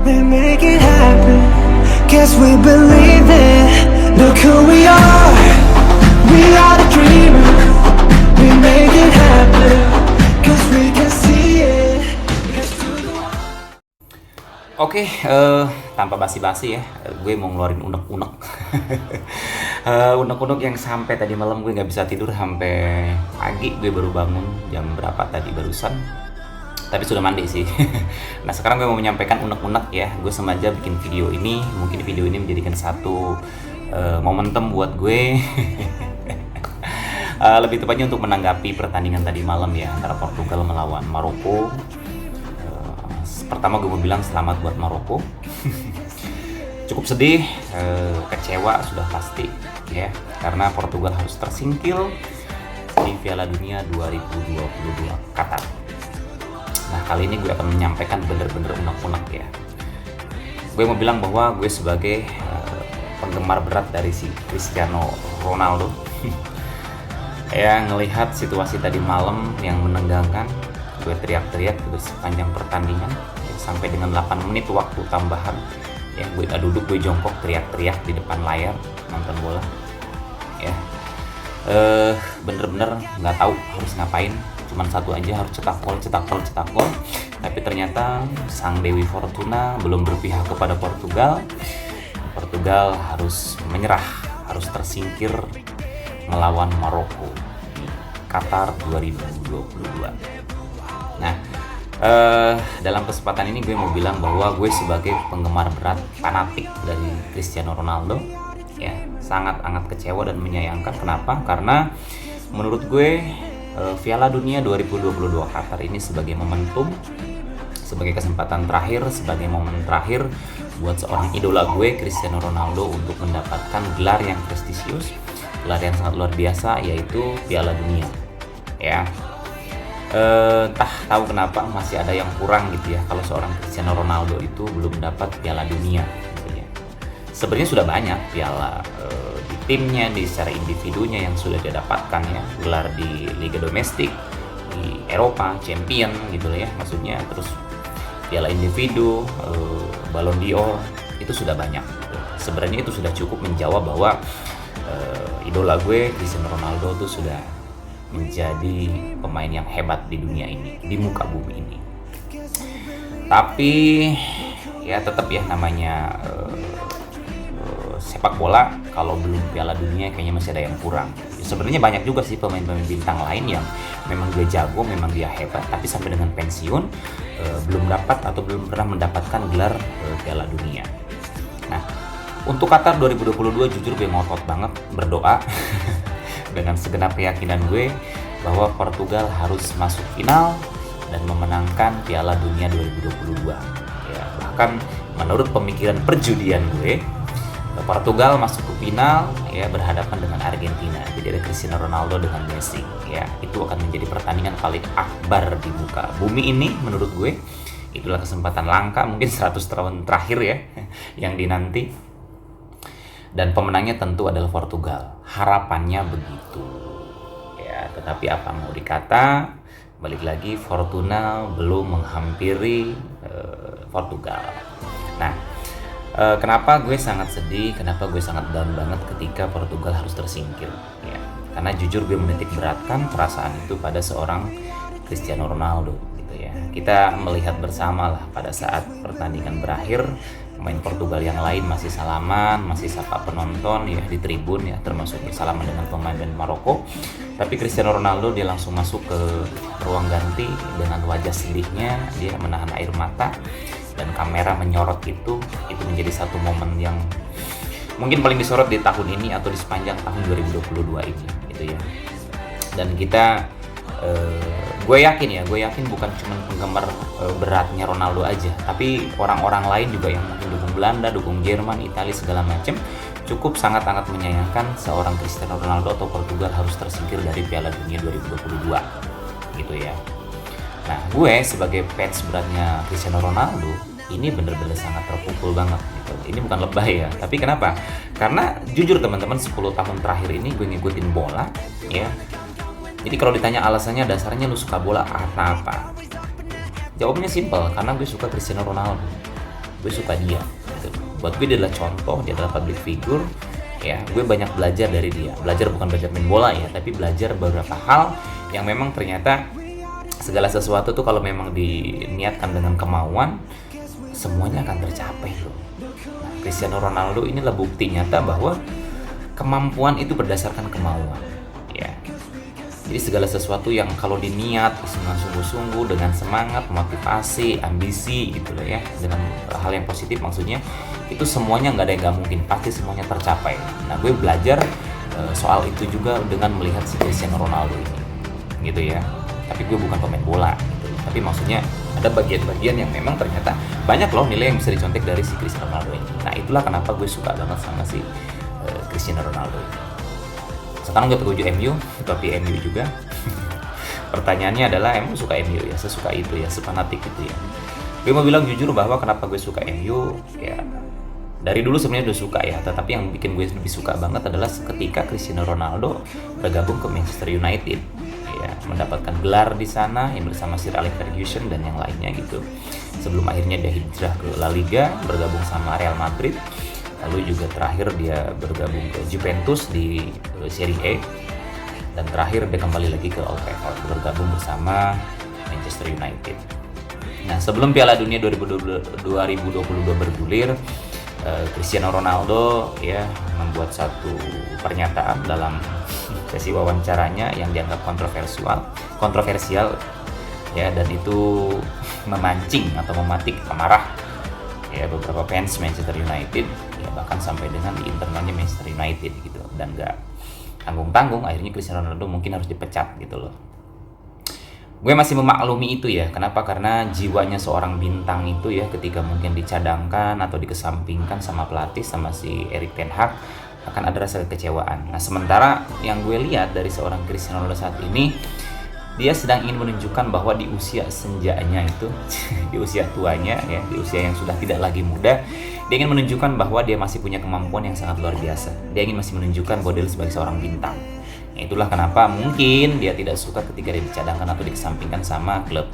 They make it happen. Guess we believe it. Look who we are. We are the dreamers. We make it happen. Cause we can see it. Oke, tanpa basi-basi ya, gue mau ngeluarin unek-unek. Unek-unek yang sampai tadi malam gue nggak bisa tidur sampai pagi. Gue baru bangun jam berapa tadi barusan, tapi sudah mandi sih. Nah sekarang gue mau menyampaikan unek-unek ya. Gue sengaja bikin video ini, mungkin video ini menjadikan satu momentum buat gue. Lebih tepatnya untuk menanggapi pertandingan tadi malam ya, antara Portugal melawan Maroko. Pertama gue mau bilang selamat buat Maroko. Cukup sedih, kecewa sudah pasti ya, karena Portugal harus tersingkir di Piala Dunia 2022 Qatar. Nah kali ini gue akan menyampaikan bener-bener unek-unek ya. Gue mau bilang bahwa gue sebagai penggemar berat dari si Cristiano Ronaldo ya, ngelihat situasi tadi malam yang menegangkan, gue teriak-teriak di sepanjang pertandingan ya, sampai dengan 8 menit waktu tambahan ya. Gue duduk, gue jongkok, teriak-teriak di depan layar nonton bola ya. Bener-bener nggak tahu harus ngapain, cuman satu aja, harus cetak gol. Tapi ternyata sang Dewi Fortuna belum berpihak kepada Portugal. Portugal harus menyerah, harus tersingkir melawan Maroko di Qatar 2022. Nah, dalam kesempatan ini gue mau bilang bahwa gue sebagai penggemar berat fanatik dari Cristiano Ronaldo ya, sangat kecewa dan menyayangkan. Kenapa? Karena menurut gue Piala Dunia 2022 Qatar ini sebagai momentum, sebagai kesempatan terakhir, sebagai momen terakhir buat seorang idola gue Cristiano Ronaldo untuk mendapatkan gelar yang prestisius, gelar yang sangat luar biasa, yaitu Piala Dunia ya. Entah tahu kenapa masih ada yang kurang gitu ya, kalau seorang Cristiano Ronaldo itu belum dapat Piala Dunia gitu ya. Sebenarnya sudah banyak piala di timnya, di secara individunya yang sudah dia dapatkan ya, gelar di Liga Domestik, di Eropa, Champion gitu ya maksudnya, terus piala individu, Ballon d'Or, itu sudah banyak gitu. Sebenarnya itu sudah cukup menjawab bahwa idola gue Cristiano Ronaldo itu sudah menjadi pemain yang hebat di dunia ini, di muka bumi ini. Tapi ya tetap ya, namanya sepak bola, kalau belum Piala Dunia kayaknya masih ada yang kurang. Ya, sebenarnya banyak juga sih pemain-pemain bintang lain yang memang dia jago, memang dia hebat, tapi sampai dengan pensiun belum dapat atau belum pernah mendapatkan gelar Piala Dunia. Nah, untuk Qatar 2022 jujur gue ngotot banget berdoa dengan segenap keyakinan gue bahwa Portugal harus masuk final dan memenangkan Piala Dunia 2022 ya. Bahkan menurut pemikiran perjudian gue, Portugal masuk ke final ya, berhadapan dengan Argentina. Jadi ada Cristiano Ronaldo dengan Messi ya. Itu akan menjadi pertandingan paling akbar di muka bumi ini menurut gue. Itulah kesempatan langka, mungkin 100 tahun terakhir ya yang dinanti. Dan pemenangnya tentu adalah Portugal. Harapannya begitu ya, tetapi apa mau dikata, balik lagi Fortuna belum menghampiri Portugal. Nah, kenapa gue sangat sedih, kenapa gue sangat down banget ketika Portugal harus tersingkir ya, karena jujur gue menitik beratkan perasaan itu pada seorang Cristiano Ronaldo gitu ya. Kita melihat bersama lah pada saat pertandingan berakhir, pemain Portugal yang lain masih salaman, masih sapa penonton ya di tribun ya, termasuk bersalaman dengan pemain Maroko. Tapi Cristiano Ronaldo dia langsung masuk ke ruang ganti dengan wajah sedihnya, dia menahan air mata dan kamera menyorot itu menjadi satu momen yang mungkin paling disorot di tahun ini atau di sepanjang tahun 2022 ini gitu ya. Dan kita gue yakin bukan cuma penggemar beratnya Ronaldo aja, tapi orang-orang lain juga yang mungkin dukung Belanda, dukung Jerman, Italia segala macam, cukup sangat menyayangkan seorang Cristiano Ronaldo atau Portugal harus tersingkir dari Piala Dunia 2022 gitu ya. Nah, gue sebagai fans beratnya Cristiano Ronaldo ini bener-bener sangat terpukul banget gitu. Ini bukan lebay ya, tapi kenapa? Karena jujur teman-teman, 10 tahun terakhir ini gue ngikutin bola ya. Jadi kalau ditanya alasannya, dasarnya lu suka bola karena apa? Jawabnya simpel, karena gue suka Cristiano Ronaldo. gue suka dia gitu. Buat gue dia adalah contoh, dia adalah public figure ya. Gue banyak belajar dari dia, belajar bukan belajar main bola ya, tapi belajar beberapa hal yang memang ternyata segala sesuatu tuh kalau memang diniatkan dengan kemauan, semuanya akan tercapai loh. Nah, Cristiano Ronaldo inilah bukti nyata bahwa kemampuan itu berdasarkan kemauan ya. Jadi segala sesuatu yang kalau diniat dengan sungguh-sungguh, dengan semangat, motivasi, ambisi gitu loh ya, dengan hal yang positif maksudnya, itu semuanya nggak ada yang nggak mungkin, pasti semuanya tercapai. Nah, gue belajar soal itu juga dengan melihat si Cristiano Ronaldo ini gitu ya. Tapi gue bukan pemain bola gitu. Tapi maksudnya ada bagian-bagian yang memang ternyata banyak loh nilai yang bisa dicontek dari si Cristiano Ronaldo ini. Nah, itulah kenapa gue suka banget sama si Cristiano Ronaldo ini. Sekarang gue tertuju MU, tapi MU juga. Pertanyaannya adalah, emang suka MU ya? Sesuka itu ya, sepanatik itu ya. Gue mau bilang jujur bahwa kenapa gue suka MU ya, dari dulu sebenarnya udah suka ya, tetapi yang bikin gue lebih suka banget adalah ketika Cristiano Ronaldo bergabung ke Manchester United ya, mendapatkan gelar di sana yang bersama Sir Alex Ferguson dan yang lainnya gitu. Sebelum akhirnya dia hijrah ke La Liga, bergabung sama Real Madrid, lalu juga terakhir dia bergabung ke Juventus di Serie A, dan terakhir dia kembali lagi ke Old Trafford bergabung bersama Manchester United. Nah, sebelum Piala Dunia 2022 bergulir, Cristiano Ronaldo ya membuat satu pernyataan dalam sesi wawancaranya yang dianggap kontroversial ya, dan itu memancing atau mematik amarah ya beberapa fans Manchester United ya, bahkan sampai dengan di internalnya Manchester United gitu, dan gak tanggung-tanggung akhirnya Cristiano Ronaldo mungkin harus dipecat gitu loh. Gue masih memaklumi itu ya. Kenapa? Karena jiwanya seorang bintang itu ya, ketika mungkin dicadangkan atau dikesampingkan sama pelatih, sama si Erik ten Hag, akan ada rasa kekecewaan. Nah, sementara yang gue lihat dari seorang Cristiano Ronaldo saat ini, dia sedang ingin menunjukkan bahwa di usia senjanya itu, di usia tuanya ya, di usia yang sudah tidak lagi muda, dia ingin menunjukkan bahwa dia masih punya kemampuan yang sangat luar biasa. Dia ingin masih menunjukkan bahwa dia sebagai seorang bintang. Nah, itulah kenapa mungkin dia tidak suka ketika dia dicadangkan atau dikesampingkan sama klub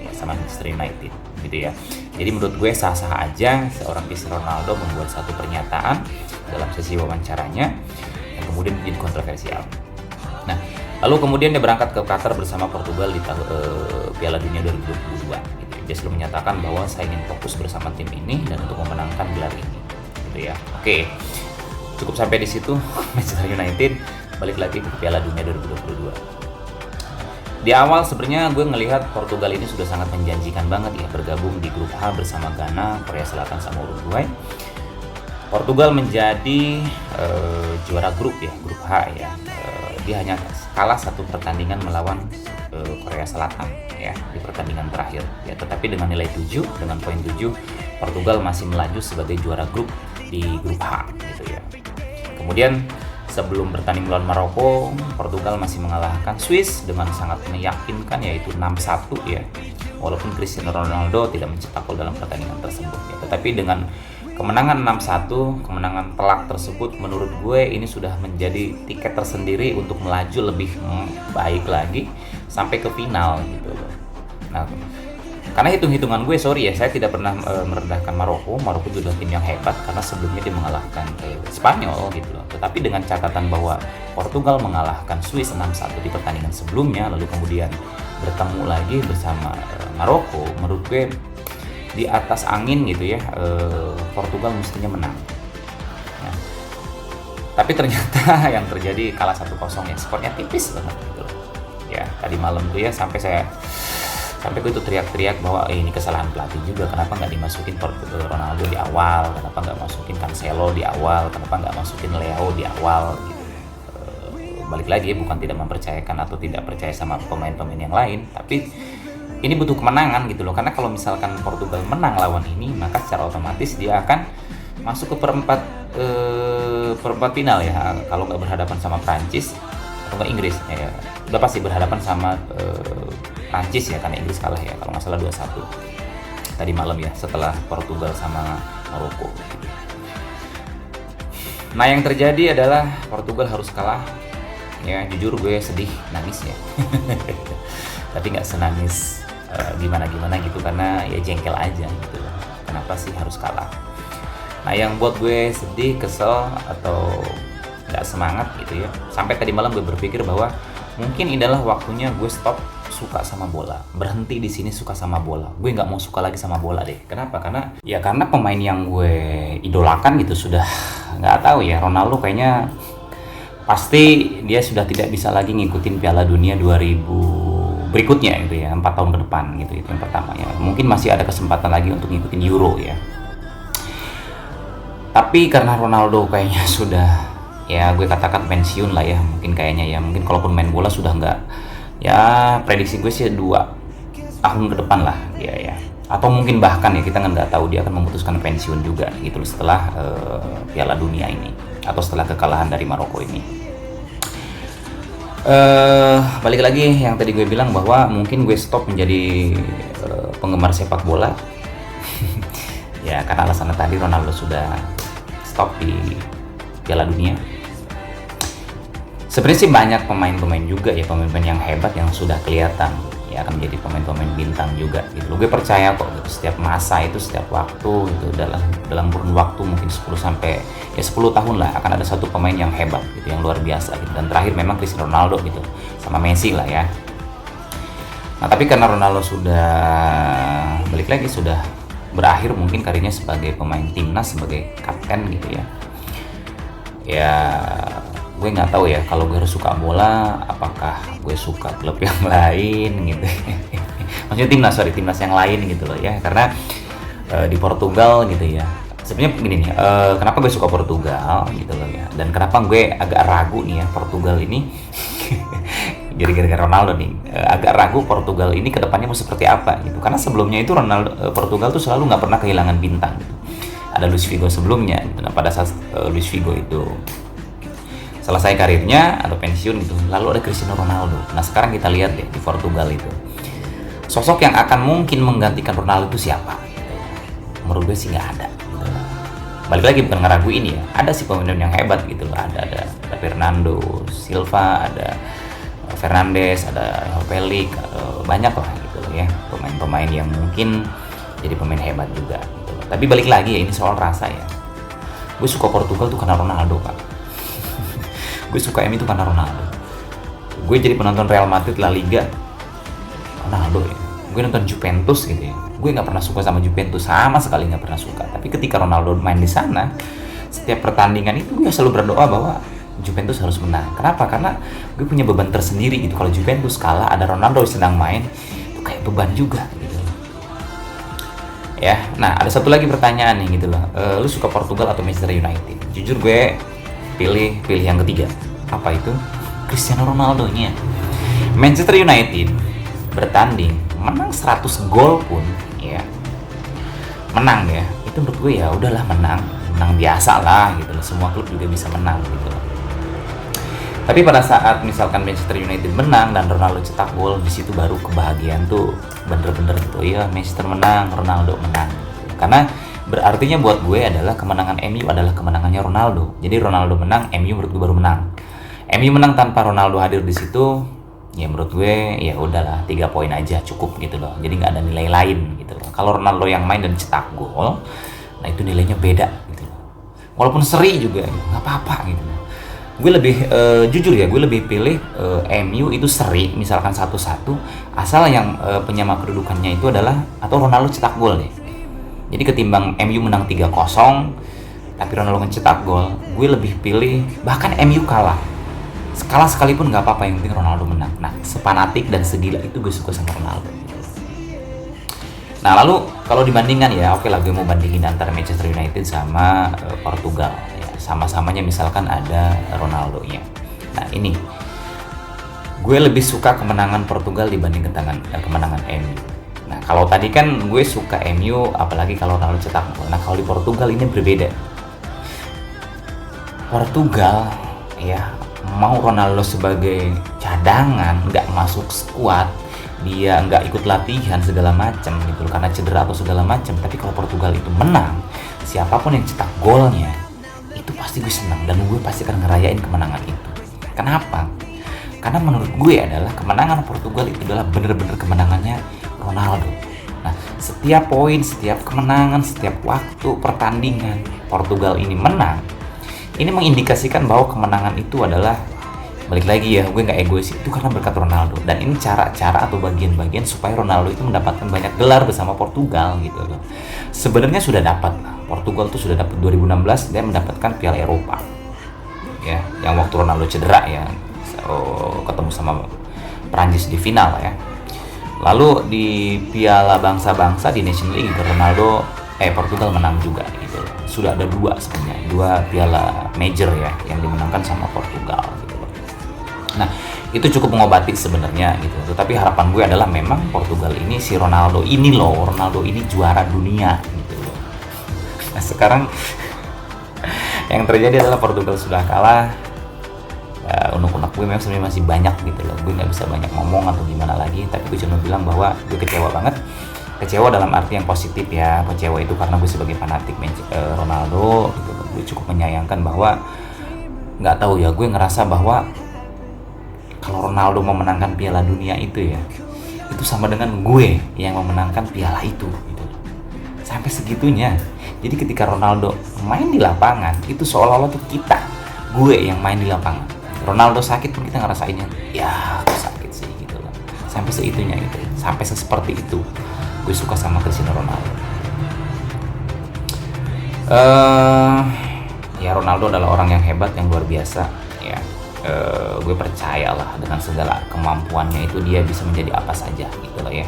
ya, sama Manchester United gitu ya. Jadi menurut gue sah-sah aja seorang Cristiano Ronaldo membuat satu pernyataan dalam sesi wawancaranya yang kemudian menjadi kontroversial. Nah, lalu kemudian dia berangkat ke Qatar bersama Portugal di Piala Dunia 2022 gitu. Dia selalu menyatakan bahwa saya ingin fokus bersama tim ini dan untuk memenangkan gelar ini gitu ya. Oke, cukup sampai di situ. Manchester United balik lagi ke Piala Dunia 2022. Di awal sebenarnya gue ngelihat Portugal ini sudah sangat menjanjikan banget ya, bergabung di grup H bersama Ghana, Korea Selatan sama Uruguay. Portugal menjadi juara grup ya, grup H ya. Dia hanya kalah satu pertandingan melawan Korea Selatan ya di pertandingan terakhir ya, tetapi dengan nilai 7, dengan poin 7, Portugal masih melaju sebagai juara grup di grup H gitu ya. Kemudian sebelum bertanding melawan Maroko, Portugal masih mengalahkan Swiss dengan sangat meyakinkan yaitu 6-1 ya. Walaupun Cristiano Ronaldo tidak mencetak gol dalam pertandingan tersebut ya. Tetapi dengan kemenangan 6-1, kemenangan telak tersebut menurut gue ini sudah menjadi tiket tersendiri untuk melaju lebih baik lagi sampai ke final gitu loh. Nah, karena hitung-hitungan gue, sorry ya, saya tidak pernah merendahkan Maroko. Maroko itu adalah tim yang hebat karena sebelumnya dia mengalahkan Spanyol gitu loh. Tetapi dengan catatan bahwa Portugal mengalahkan Swiss 6-1 di pertandingan sebelumnya, lalu kemudian bertemu lagi bersama Maroko, menurut gue di atas angin gitu ya, Portugal mestinya menang. Nah, tapi ternyata yang terjadi kalah 1-0 ya, skornya tipis banget gitu loh. Ya, tadi malam tuh ya sampai gue itu teriak-teriak bahwa ini kesalahan pelatih juga, kenapa nggak dimasukin Ronaldo di awal, kenapa nggak masukin Cancelo di awal, kenapa nggak masukin Leo di awal gitu. Balik lagi bukan tidak mempercayakan atau tidak percaya sama pemain-pemain yang lain, tapi ini butuh kemenangan gitu loh, karena kalau misalkan Portugal menang lawan ini, maka secara otomatis dia akan masuk ke perempat final ya, kalau nggak berhadapan sama Prancis atau nggak Inggris ya, udah pasti berhadapan sama Prancis ya, karena Inggris kalah ya kalau nggak salah 2-1 tadi malam ya, setelah Portugal sama Maroko gitu. Nah, yang terjadi adalah Portugal harus kalah ya. Jujur gue sedih, nangis ya tapi nggak senangis gimana gitu, karena ya jengkel aja gitu. kenapa sih harus kalah. Nah yang buat gue sedih, kesel, atau nggak semangat gitu ya, sampai tadi malam gue berpikir bahwa mungkin ini adalah waktunya gue stop suka sama bola, berhenti di sini suka sama bola. Gue nggak mau suka lagi sama bola deh. Kenapa? Karena pemain yang gue idolakan gitu sudah nggak tahu ya, Ronaldo kayaknya pasti dia sudah tidak bisa lagi ngikutin Piala Dunia 2000 berikutnya gitu ya, 4 tahun ke depan gitu. Itu yang pertama ya. Mungkin masih ada kesempatan lagi untuk ngikutin Euro ya. Tapi karena Ronaldo kayaknya sudah, ya gue katakan pensiun lah ya, mungkin kayaknya ya, mungkin kalaupun main bola sudah nggak, ya prediksi gue sih 2 tahun ke depan lah ya, atau mungkin bahkan ya kita nggak tahu, dia akan memutuskan pensiun juga gitu loh setelah Piala Dunia ini, atau setelah kekalahan dari Maroko ini. Balik lagi yang tadi gue bilang bahwa mungkin gue stop menjadi penggemar sepak bola ya karena alasannya tadi, Ronaldo sudah stop di Piala Dunia. Sebenarnya sih banyak pemain-pemain juga ya, pemain-pemain yang hebat yang sudah kelihatan ya akan menjadi pemain-pemain bintang juga gitu. Gue percaya kok gitu, setiap masa itu, setiap waktu itu, dalam kurun waktu mungkin 10 tahun lah akan ada satu pemain yang hebat gitu, yang luar biasa gitu. Dan terakhir memang Cristiano Ronaldo gitu, sama Messi lah ya. Nah tapi karena Ronaldo sudah balik lagi, sudah berakhir mungkin karirnya sebagai pemain timnas, sebagai kapten gitu ya. Ya gue nggak tahu ya, kalau gue harus suka bola, apakah gue suka klub yang lain gitu. Maksudnya timnas yang lain gitu loh ya, karena di Portugal gitu ya. Sebenarnya begini nih, kenapa gue suka Portugal gitu loh ya, dan kenapa gue agak ragu nih ya Portugal ini. Jadi gara-gara Ronaldo nih, agak ragu Portugal ini kedepannya mau seperti apa gitu. Karena sebelumnya itu Portugal tuh selalu nggak pernah kehilangan bintang gitu. Ada Luis Figo sebelumnya gitu. Nah pada saat Luis Figo itu selesai karirnya atau pensiun gitu, lalu ada Cristiano Ronaldo. Nah sekarang kita lihat deh di Portugal itu, sosok yang akan mungkin menggantikan Ronaldo itu siapa? Menurut gue sih nggak ada gitu. Balik lagi, bukan ngeraguin ya, ada sih pemain yang hebat gitu loh. Ada Fernando Silva, ada Fernandes, ada Felix, banyak lah gitu loh ya, pemain-pemain yang mungkin jadi pemain hebat juga gitu loh. Tapi balik lagi ya, ini soal rasa ya. Gue suka Portugal tuh karena Ronaldo Pak. Gue suka MU itu karena Ronaldo. Gue jadi penonton Real Madrid, La Liga, Ronaldo ya. Gue nonton Juventus gitu ya, gue nggak pernah suka sama Juventus, sama sekali nggak pernah suka. Tapi ketika Ronaldo main di sana, setiap pertandingan itu gue selalu berdoa bahwa Juventus harus menang. Kenapa? Karena gue punya beban tersendiri gitu. Kalau Juventus kalah, ada Ronaldo sedang main, itu kayak beban juga gitu ya. Nah ada satu lagi pertanyaan nih gitu loh, lu suka Portugal atau Manchester United? Jujur gue pilih yang ketiga. Apa itu? Cristiano Ronaldo nya. Manchester United bertanding menang 100 gol pun ya, menang ya, itu menurut gue ya udahlah, menang biasa lah gitu loh. Semua klub juga bisa menang gitu loh. Tapi pada saat misalkan Manchester United menang dan Ronaldo cetak gol, di situ baru kebahagiaan tuh bener-bener gitu ya, Manchester menang, Ronaldo menang. Karena berartinya buat gue adalah kemenangan MU adalah kemenangannya Ronaldo. Jadi Ronaldo menang, MU menurut gue baru menang. MU menang tanpa Ronaldo hadir di situ, ya menurut gue ya udahlah 3 poin aja cukup gitu loh. Jadi nggak ada nilai lain gitu loh. Kalau Ronaldo yang main dan cetak gol, nah itu nilainya beda gitu loh. Walaupun seri juga nggak apa-apa gitu loh. Gue lebih jujur ya, gue lebih pilih MU itu seri misalkan 1-1, asal yang penyama kedudukannya itu adalah atau Ronaldo cetak gol deh. Jadi ketimbang MU menang 3-0 tapi Ronaldo mencetak gol, gue lebih pilih bahkan MU kalah sekalipun nggak apa-apa, yang penting Ronaldo menang. Nah sepanatik dan segila itu gue suka sama Ronaldo. Nah lalu kalau dibandingkan ya, oke lah gue mau bandingin antara Manchester United sama Portugal ya, sama-samanya misalkan ada Ronaldo-nya. Nah ini gue lebih suka kemenangan Portugal dibanding kemenangan MU. Nah kalau tadi kan gue suka MU apalagi kalau Ronaldo cetak gol. Nah kalau di Portugal ini berbeda. Portugal ya, mau Ronaldo sebagai cadangan, nggak masuk skuad, dia nggak ikut latihan segala macam gitu karena cedera atau segala macam, tapi kalau Portugal itu menang, siapapun yang cetak golnya itu pasti gue senang dan gue pasti akan ngerayain kemenangan itu. Kenapa? Karena menurut gue adalah kemenangan Portugal itu adalah bener-bener kemenangannya Ronaldo. Nah setiap poin, setiap kemenangan, setiap waktu pertandingan Portugal ini menang, ini mengindikasikan bahwa kemenangan itu adalah, balik lagi ya, gue nggak egois, itu karena berkat Ronaldo. Dan ini cara-cara atau bagian-bagian supaya Ronaldo itu mendapatkan banyak gelar bersama Portugal gitu loh. Sebenarnya sudah dapat lah, Portugal tuh sudah dapat 2016 dia mendapatkan Piala Eropa ya, yang waktu Ronaldo cedera ya, ketemu sama Prancis di final ya. Lalu di Piala Bangsa-Bangsa di Nation League Portugal menang juga gitu loh. Sudah ada sebenarnya dua piala major ya yang dimenangkan sama Portugal gitu loh. Nah, itu cukup mengobati sebenarnya gitu. Tetapi harapan gue adalah memang Portugal ini Ronaldo ini juara dunia gitu loh. Nah, sekarang yang terjadi adalah Portugal sudah kalah. Unek-unek gue memang sebenarnya masih banyak gitu loh. Gue nggak bisa banyak ngomong atau gimana lagi, tapi gue cuma bilang bahwa gue kecewa banget. Kecewa dalam arti yang positif ya. Kecewa itu karena gue sebagai fanatik Ronaldo gitu. Gue cukup menyayangkan bahwa nggak tahu ya, gue ngerasa bahwa kalau Ronaldo memenangkan Piala Dunia itu ya, itu sama dengan gue yang memenangkan piala itu gitu. Sampai segitunya. Jadi ketika Ronaldo main di lapangan, itu seolah-olah tuh gue yang main di lapangan. Ronaldo sakit pun kita ngerasainnya, ya aku sakit sih gitu loh. Sampai seitunya gitu, sampai seperti itu gue suka sama Cristiano Ronaldo. Ya Ronaldo adalah orang yang hebat, yang luar biasa ya. Gue percaya lah dengan segala kemampuannya itu dia bisa menjadi apa saja gitu loh ya.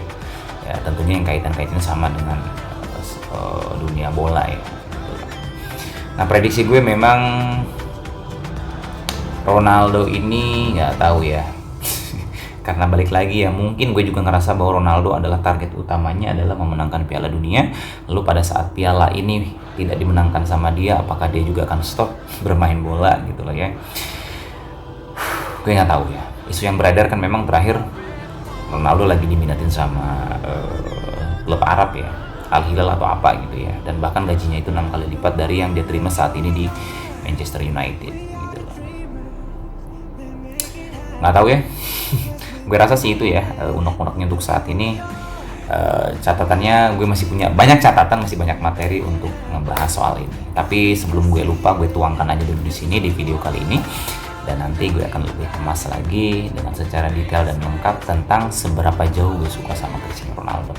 Ya tentunya yang kaitan-kaitannya sama dengan dunia bola ya gitu. Nah prediksi gue memang Ronaldo ini nggak tahu ya karena balik lagi ya, mungkin gue juga ngerasa bahwa Ronaldo adalah target utamanya adalah memenangkan Piala Dunia. Lalu pada saat piala ini tidak dimenangkan sama dia, apakah dia juga akan stop bermain bola gitu loh ya. Gue nggak tahu ya. Isu yang beredar kan memang terakhir Ronaldo lagi diminatin sama klub Arab ya, Al Hilal atau apa gitu ya, dan bahkan gajinya itu 6 kali lipat dari yang dia terima saat ini di Manchester United gitu loh. Nggak tahu ya. Gue rasa sih itu ya unek-uneknya untuk saat ini. Catatannya gue masih punya banyak catatan, masih banyak materi untuk ngebahas soal ini. Tapi sebelum gue lupa, gue tuangkan aja dulu di sini di video kali ini, dan nanti gue akan lebih kemas lagi dengan secara detail dan lengkap tentang seberapa jauh gue suka sama Cristiano Ronaldo.